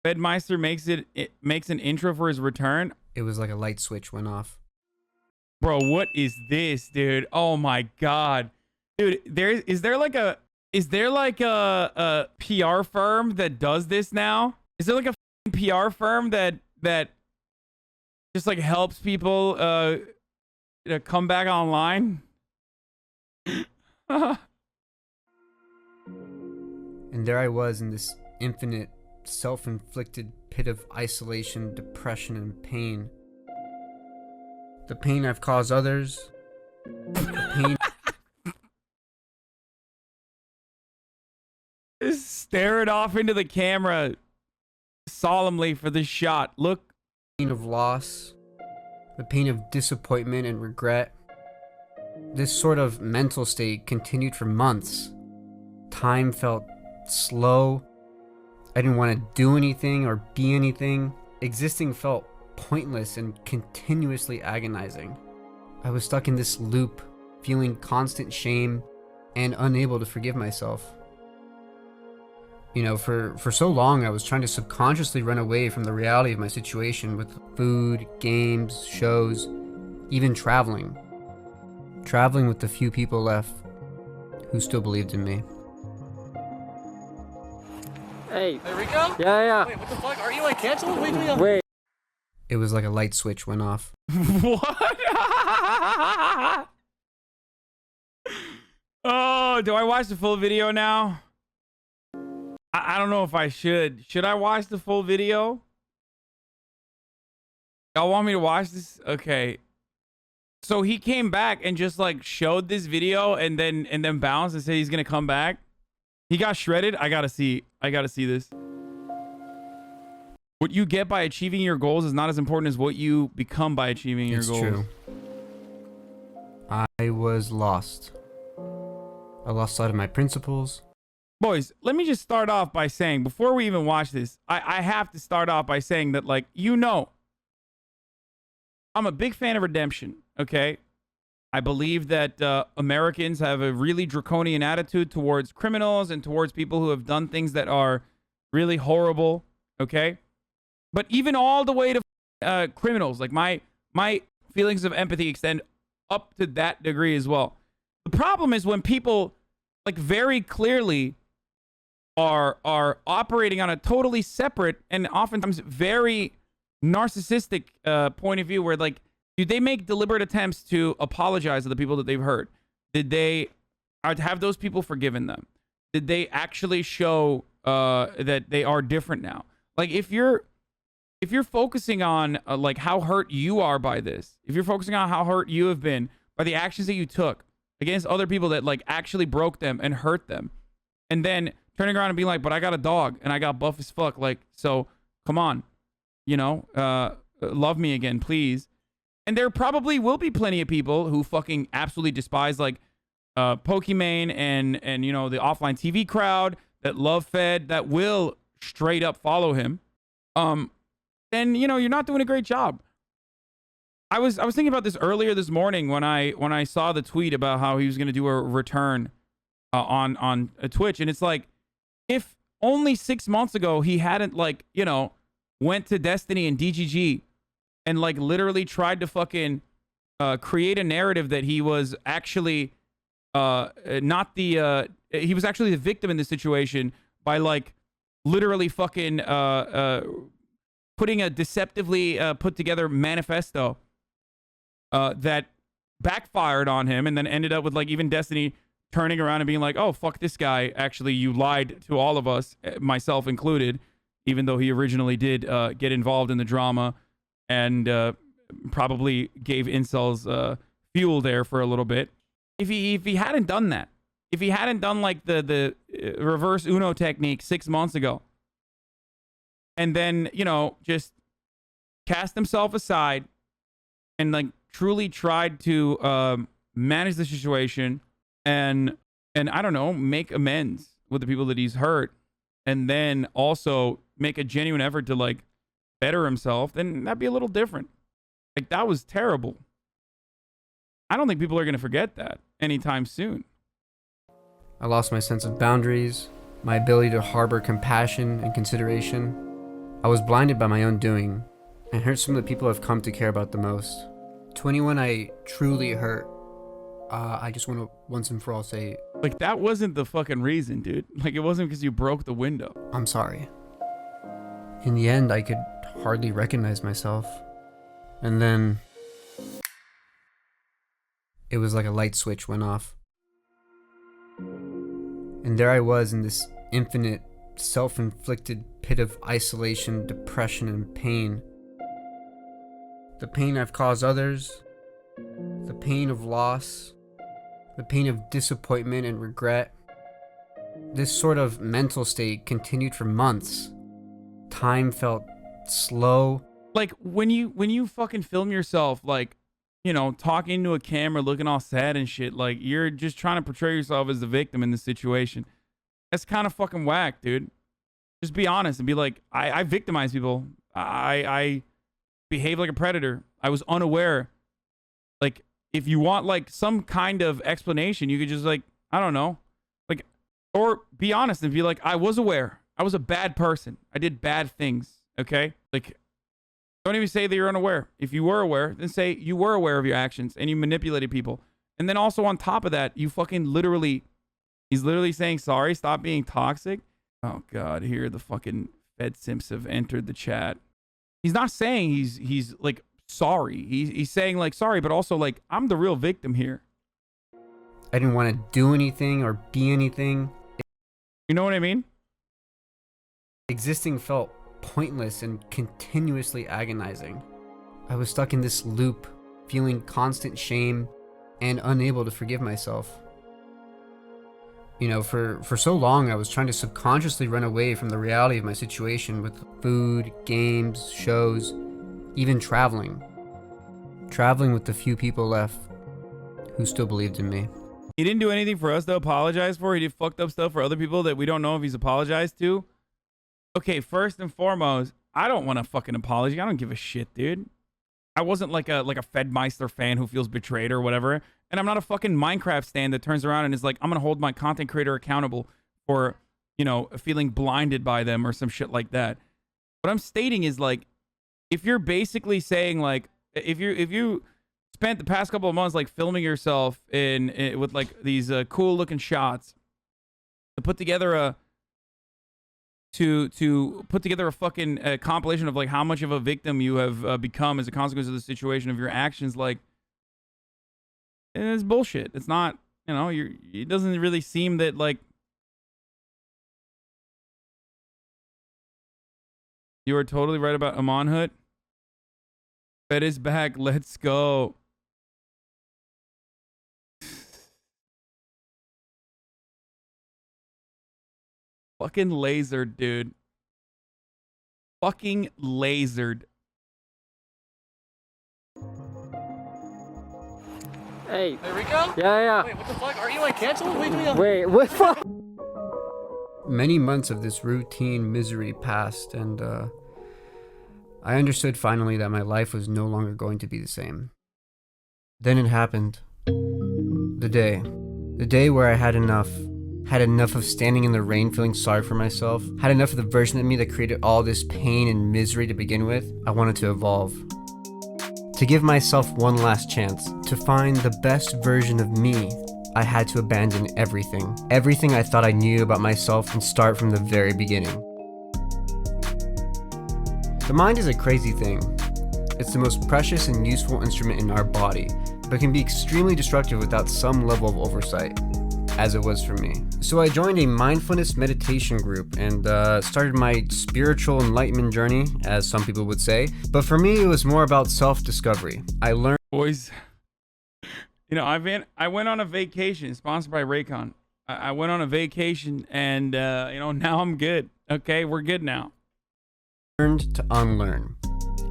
Fedmeister makes an intro for his return. It was like a light switch went off. Bro, what is this, dude? Oh my god. Dude, is there like a PR firm that does this now? Is there like a PR firm that just like helps people come back online? And there I was in this infinite, self-inflicted pit of isolation, depression, and pain. The pain I've caused others. The pain. Just stare it off into the camera solemnly for the shot. Look. Pain of loss. The pain of disappointment and regret. This sort of mental state continued for months. Time felt slow. I didn't want to do anything or be anything. Existing felt pointless and continuously agonizing. I was stuck in this loop, feeling constant shame and unable to forgive myself. You know, for so long I was trying to subconsciously run away from the reality of my situation with food, games, shows, even traveling. Traveling with the few people left who still believed in me. Hey. There we go? Yeah. Wait, what the fuck? Are you like canceled? What are you doing? Wait. It was like a light switch went off. What? Oh, do I watch the full video now? I don't know if I should. Should I watch the full video? Y'all want me to watch this? Okay. So he came back and just like showed this video and then bounced and said he's gonna come back. He got shredded. I gotta see this. What you get by achieving your goals is not as important as what you become by achieving your goals. It's true. I was lost. I lost sight of my principles. Boys, let me just start off by saying, before we even watch this, I have to start off by saying that, like, you know, I'm a big fan of redemption, okay? I believe that Americans have a really draconian attitude towards criminals and towards people who have done things that are really horrible, okay? But even all the way to criminals, like my feelings of empathy extend up to that degree as well. The problem is when people, like, very clearly are operating on a totally separate and oftentimes very narcissistic point of view, where, like, do they make deliberate attempts to apologize to the people that they've hurt? Have those people forgiven them? Did they actually show that they are different now? Like, if you're focusing on like how hurt you are by this, if you're focusing on how hurt you have been by the actions that you took against other people that, like, actually broke them and hurt them, and then turning around and being like, but I got a dog and I got buff as fuck, like, so come on, you know, love me again, please. And there probably will be plenty of people who fucking absolutely despise, like, Pokimane and you know, the offline TV crowd that love Fed, that will straight up follow him. Then, you know, you're not doing a great job. I was thinking about this earlier this morning when I saw the tweet about how he was going to do a return on Twitch, and it's like, if only 6 months ago he hadn't, like, you know, went to Destiny and DGG and, like, literally tried to fucking create a narrative that he was actually not the he was actually the victim in this situation by, like, literally fucking putting a deceptively put together manifesto that backfired on him, and then ended up with, like, even Destiny turning around and being like, oh, fuck this guy, actually you lied to all of us, myself included, even though he originally did get involved in the drama and probably gave incels fuel there for a little bit. If he hadn't done that, if he hadn't done, like, the reverse Uno technique 6 months ago, and then, you know, just cast himself aside and, like, truly tried to manage the situation and I don't know, make amends with the people that he's hurt, and then also make a genuine effort to, like, better himself, then that'd be a little different. Like, that was terrible. I don't think people are going to forget that anytime soon. I lost my sense of boundaries, my ability to harbor compassion and consideration. I was blinded by my own doing and hurt some of the people I've come to care about the most. To anyone I truly hurt, I just want to once and for all say, Like, that wasn't the fucking reason, dude. Like, it wasn't because you broke the window. I'm sorry. In the end, I could hardly recognize myself. And then it was like a light switch went off. And there I was in this infinite, self-inflicted pit of isolation, depression, and pain. The pain I've caused others, the pain of loss, the pain of disappointment and regret. This sort of mental state continued for months. Time felt slow. Like, when you fucking film yourself, like, you know, talking into a camera, looking all sad and shit, like, you're just trying to portray yourself as the victim in the situation. That's kind of fucking whack, dude. Just be honest and be like, I victimize people. I behave like a predator. I was unaware. Like, if you want, like, some kind of explanation, you could just, like, I don't know. Like, or be honest and be like, I was aware. I was a bad person. I did bad things, okay? Like, don't even say that you're unaware. If you were aware, then say you were aware of your actions and you manipulated people. And then also on top of that, you fucking literally, he's literally saying, sorry, stop being toxic. Oh, God, here the fucking Fed Simps have entered the chat. He's not saying he's like, sorry. He's saying, like, sorry, but also, like, I'm the real victim here. I didn't want to do anything or be anything. You know what I mean? Existing felt pointless and continuously agonizing. I was stuck in this loop, feeling constant shame and unable to forgive myself. You know, for so long I was trying to subconsciously run away from the reality of my situation with food, games, shows, even traveling. Traveling with the few people left who still believed in me. He didn't do anything for us to apologize for. He did fucked up stuff for other people that we don't know if he's apologized to. Okay, first and foremost, I don't want a fucking apology. I don't give a shit, dude. I wasn't like a Fedmeister fan who feels betrayed or whatever. And I'm not a fucking Minecraft stan that turns around and is like, I'm going to hold my content creator accountable for, you know, feeling blinded by them or some shit like that. What I'm stating is, like, if you're basically saying, like, if you spent the past couple of months, like, filming yourself in with, like, these cool looking shots to put together a fucking compilation of, like, how much of a victim you have become as a consequence of the situation of your actions, like, it's bullshit. It's not, you know, it doesn't really seem that, like, you are totally right about Amonhut. Fed is back. Let's go. Fucking lasered, dude. Fucking lasered. Hey. Hey, Rico? Yeah. Wait, what the fuck? Are you like canceled? What are you doing? Wait, what the fuck? Many months of this routine misery passed, and I understood finally that my life was no longer going to be the same. Then it happened. The day where I had enough of standing in the rain feeling sorry for myself, had enough of the version of me that created all this pain and misery to begin with. I wanted to evolve. To give myself one last chance, to find the best version of me, I had to abandon everything. Everything I thought I knew about myself and start from the very beginning. The mind is a crazy thing. It's the most precious and useful instrument in our body, but can be extremely destructive without some level of oversight, as it was for me. So I joined a mindfulness meditation group and started my spiritual enlightenment journey, as some people would say. But for me, it was more about self-discovery. I learned... Boys, you know, I went on a vacation sponsored by Raycon. I went on a vacation and, you know, now I'm good. Okay, we're good now. Learned to unlearn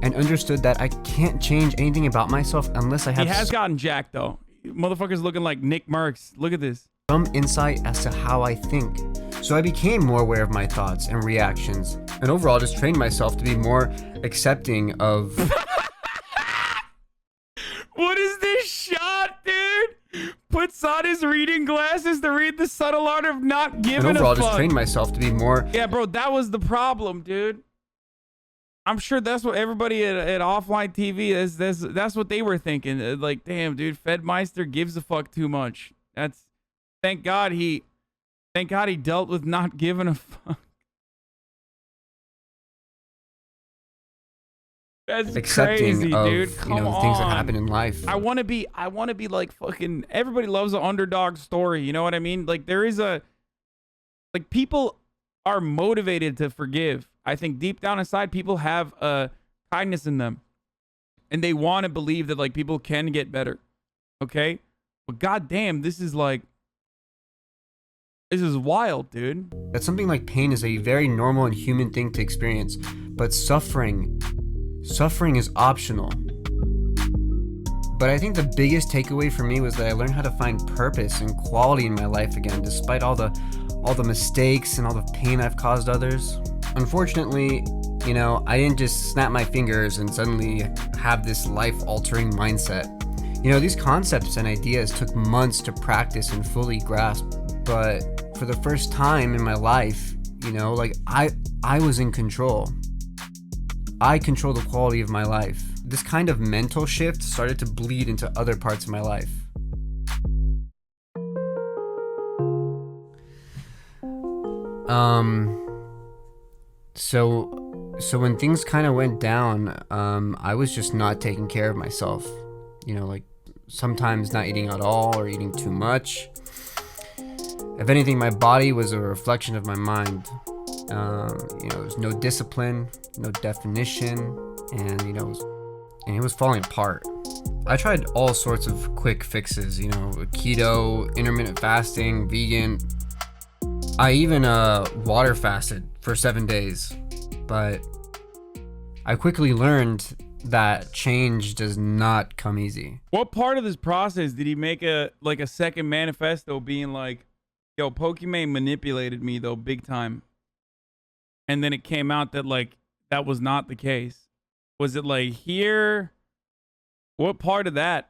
and understood that I can't change anything about myself unless I have... He has gotten jacked, though. Motherfucker's looking like Nick Merckx. Look at this. Some insight as to how I think. So I became more aware of my thoughts and reactions, and overall just trained myself to be more accepting of... What is this shot, dude? Puts on his reading glasses to read The Subtle Art of Not Giving a Fuck. And overall just trained myself to be more... Yeah, bro, that was the problem, dude. I'm sure that's what everybody at offline TV is. That's what they were thinking. Like, damn, dude, Fedmeister gives a fuck too much. Thank God he dealt with not giving a fuck. That's accepting crazy, of, dude. Come the on. things that happen in life. I want to be like fucking. Everybody loves an underdog story. You know what I mean? Like people are motivated to forgive. I think deep down inside, people have kindness in them, and they want to believe that like people can get better. Okay, but goddamn, this is wild, dude. That something like pain is a very normal and human thing to experience, but suffering is optional. But I think the biggest takeaway for me was that I learned how to find purpose and quality in my life again, despite all the mistakes and all the pain I've caused others. Unfortunately, I didn't just snap my fingers and suddenly have this life-altering mindset. These concepts and ideas took months to practice and fully grasp, but for the first time in my life, I was in control. I control the quality of my life. This kind of mental shift started to bleed into other parts of my life. So when things kind of went down, I was just not taking care of myself. Like sometimes not eating at all or eating too much. If anything, my body was a reflection of my mind. There's no discipline, no definition, and it was falling apart. I tried all sorts of quick fixes, keto, intermittent fasting, vegan. I even water fasted for 7 days, but I quickly learned that change does not come easy. What part of this process did he make a second manifesto being like, yo, Pokimane manipulated me though big time? And then it came out that like that was not the case. Was it like here? What part of that?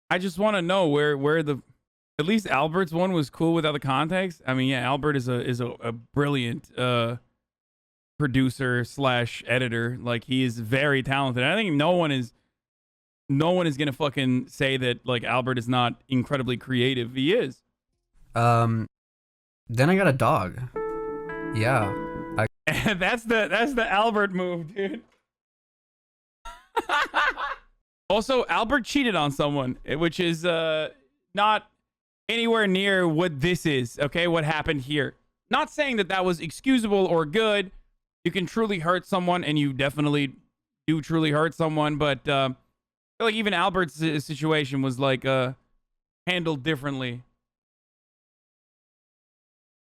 I just want to know where the at least Albert's one was cool without the context. I mean, yeah, Albert is a brilliant producer / editor. Like he is very talented. I think no one is gonna fucking say that like Albert is not incredibly creative. He is. Then I got a dog. Yeah. that's the Albert move, dude. Also, Albert cheated on someone, which is not anywhere near what this is. Okay, what happened here? Not saying that was excusable or good. You can truly hurt someone, and you definitely do truly hurt someone. But I feel like even Albert's situation was like handled differently.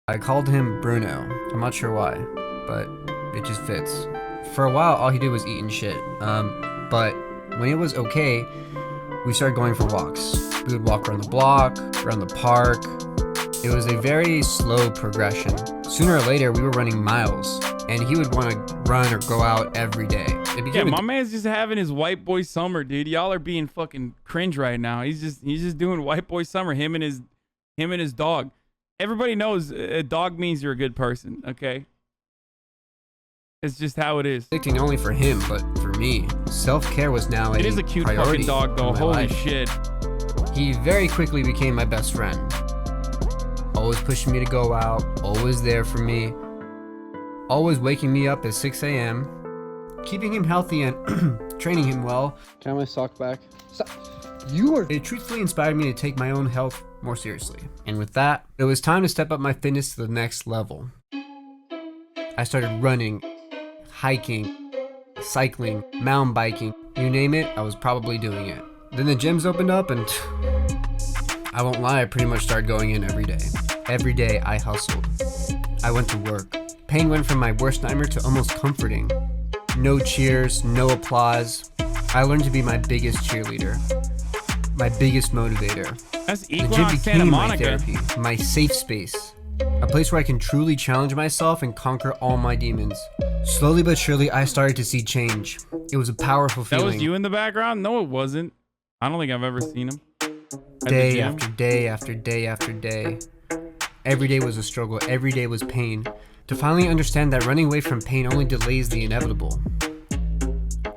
I called him Bruno. I'm not sure why, but it just fits. For a while, all he did was eat and shit. But when it was okay, we started going for walks. We would walk around the block, around the park. It was a very slow progression. Sooner or later, we were running miles, and he would want to run or go out every day. Yeah, my man's just having his white boy summer, dude. Y'all are being fucking cringe right now. He's just doing white boy summer. Him and his dog. Everybody knows a dog means you're a good person. Okay. It's just how it is. Not only for him, but for me. Self-care was now It is a cute fucking dog, though. Holy shit. He very quickly became my best friend. Always pushing me to go out. Always there for me. Always waking me up at 6 a.m. Keeping him healthy and training him well. Can I have my sock back? It truthfully inspired me to take my own health more seriously. And with that, it was time to step up my fitness to the next level. I started running, hiking, cycling, mountain biking, you name it, I was probably doing it. Then the gyms opened up and I won't lie, I pretty much started going in every day. Every day I hustled. I went to work. Pain went from my worst nightmare to almost comforting. No cheers, no applause. I learned to be my biggest cheerleader, my biggest motivator. That's The gym Equinox Santa became my Monica. therapy, my safe space. A place where I can truly challenge myself and conquer all my demons. Slowly but surely, I started to see change. It was a powerful feeling. That was you in the background? No, it wasn't. I don't think I've ever seen him. Day after day after day after day. Every day was a struggle. Every day was pain. To finally understand that running away from pain only delays the inevitable.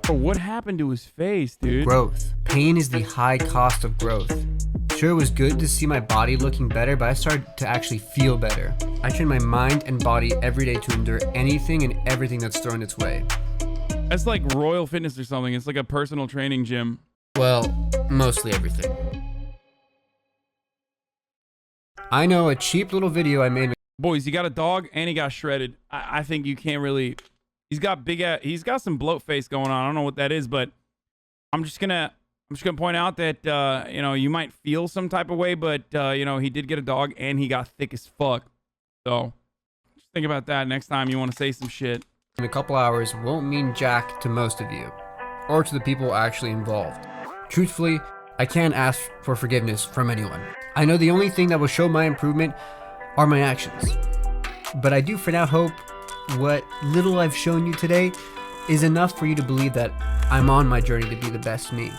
Bro, what happened to his face, dude? Growth. Pain is the high cost of growth. Sure, it was good to see my body looking better, but I started to actually feel better. I train my mind and body every day to endure anything and everything that's thrown its way. That's like Royal Fitness or something. It's like a personal training gym. Well, mostly everything. I know a cheap little video I made. Boys, he got a dog and he got shredded. I think you can't really. He's got some bloat face going on. I don't know what that is, but I'm just gonna point out that you know, you might feel some type of way, but you know, he did get a dog and he got thick as fuck. So just think about that next time you want to say some shit. In a couple hours won't mean jack to most of you, or to the people actually involved. Truthfully, I can't ask for forgiveness from anyone. I know the only thing that will show my improvement are my actions. But I do for now hope what little I've shown you today is enough for you to believe that I'm on my journey to be the best me.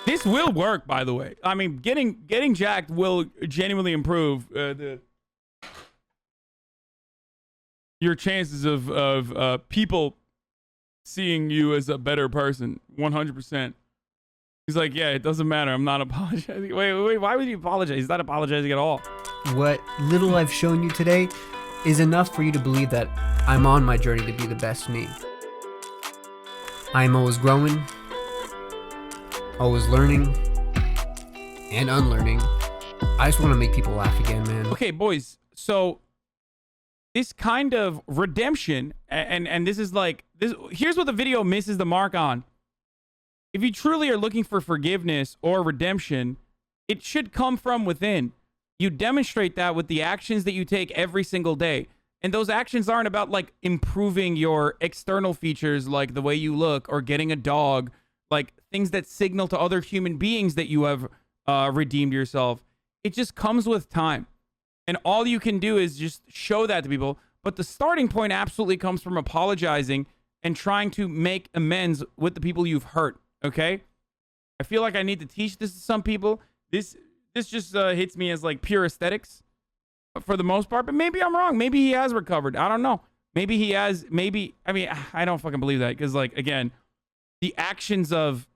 This will work, by the way. I mean, getting jacked will genuinely improve your chances of people seeing you as a better person. 100%. He's like, yeah, it doesn't matter. I'm not apologizing. Wait, why would you apologize? He's not apologizing at all. What little I've shown you today is enough for you to believe that I'm on my journey to be the best me. I'm always growing, always learning, and unlearning. I just want to make people laugh again, man. Okay, boys. So this kind of redemption, and this is like this. Here's what the video misses the mark on. If you truly are looking for forgiveness or redemption, it should come from within. You demonstrate that with the actions that you take every single day. And those actions aren't about like improving your external features, like the way you look or getting a dog, like things that signal to other human beings that you have redeemed yourself. It just comes with time. And all you can do is just show that to people. But the starting point absolutely comes from apologizing and trying to make amends with the people you've hurt. Okay? I feel like I need to teach this to some people. This just hits me as like pure aesthetics for the most part, but maybe I'm wrong. Maybe he has recovered. I don't know. Maybe he has, maybe, I mean, I don't fucking believe that because like, again, the actions of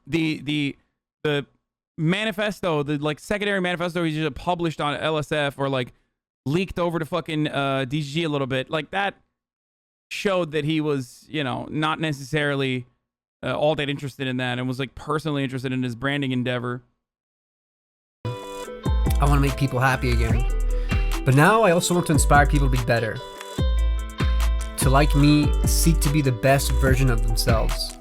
the manifesto, the like secondary manifesto he just published on LSF or like leaked over to fucking DG a little bit, like that showed that he was, you know, not necessarily all that interested in that and was like personally interested in his branding endeavor. I want to make people happy again. But now I also want to inspire people to be better. To, like me, seek to be the best version of themselves.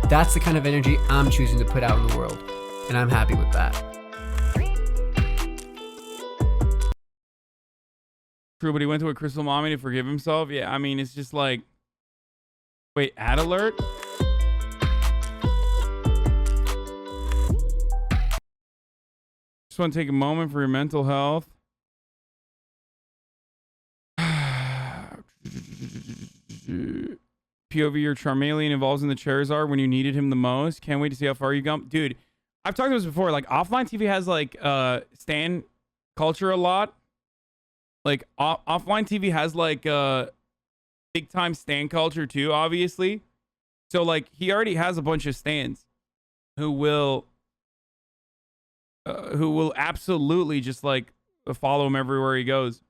That's the kind of energy I'm choosing to put out in the world. And I'm happy with that. True, but he went to a crystal mommy to forgive himself. Yeah, I mean, it's just like, wait, ad alert? Just want to take a moment for your mental health. POV, your Charmeleon evolves in the Charizard when you needed him the most. Can't wait to see how far you go. Dude, I've talked about this before. Like, offline TV has, like, stan culture a lot. Like, offline TV has, like, big-time stan culture, too, obviously. So, like, he already has a bunch of stans who will absolutely just, like, follow him everywhere he goes.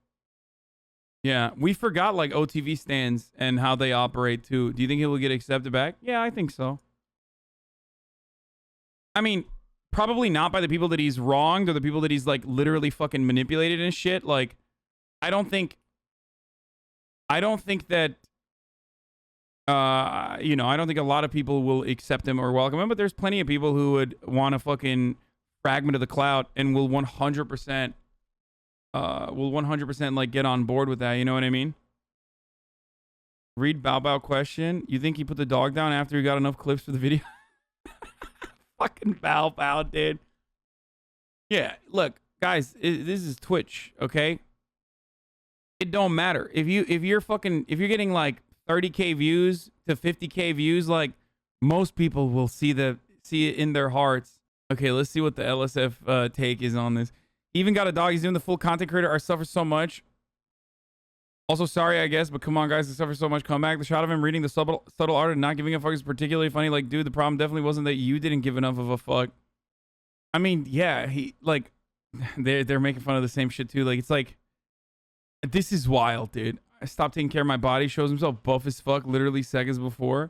Yeah, we forgot like OTV stands and how they operate too. Do you think he will get accepted back? Yeah, I think so. I mean, probably not by the people that he's wronged or the people that he's like literally fucking manipulated and shit. Like, I don't think that, you know, I don't think a lot of people will accept him or welcome him, but there's plenty of people who would want a fucking fragment of the clout and will 100%. Will 100% like get on board with that, you know what I mean? Read Bao Bao question. You think he put the dog down after he got enough clips for the video? Fucking Bao Bao, dude. Yeah, look, guys, this is Twitch, okay? It don't matter. If you're getting like 30k views to 50k views, like most people will see it in their hearts. Okay, let's see what the LSF take is on this. Even got a dog. He's doing the full content creator. I suffer so much. Also, sorry, I guess, but come on, guys, it suffered so much comeback. The shot of him reading the subtle art and not giving a fuck is particularly funny. Like, dude, the problem definitely wasn't that you didn't give enough of a fuck. I mean, yeah, he, like, they're making fun of the same shit, too. Like, it's like, this is wild, dude. I stopped taking care of my body. Shows himself buff as fuck literally seconds before.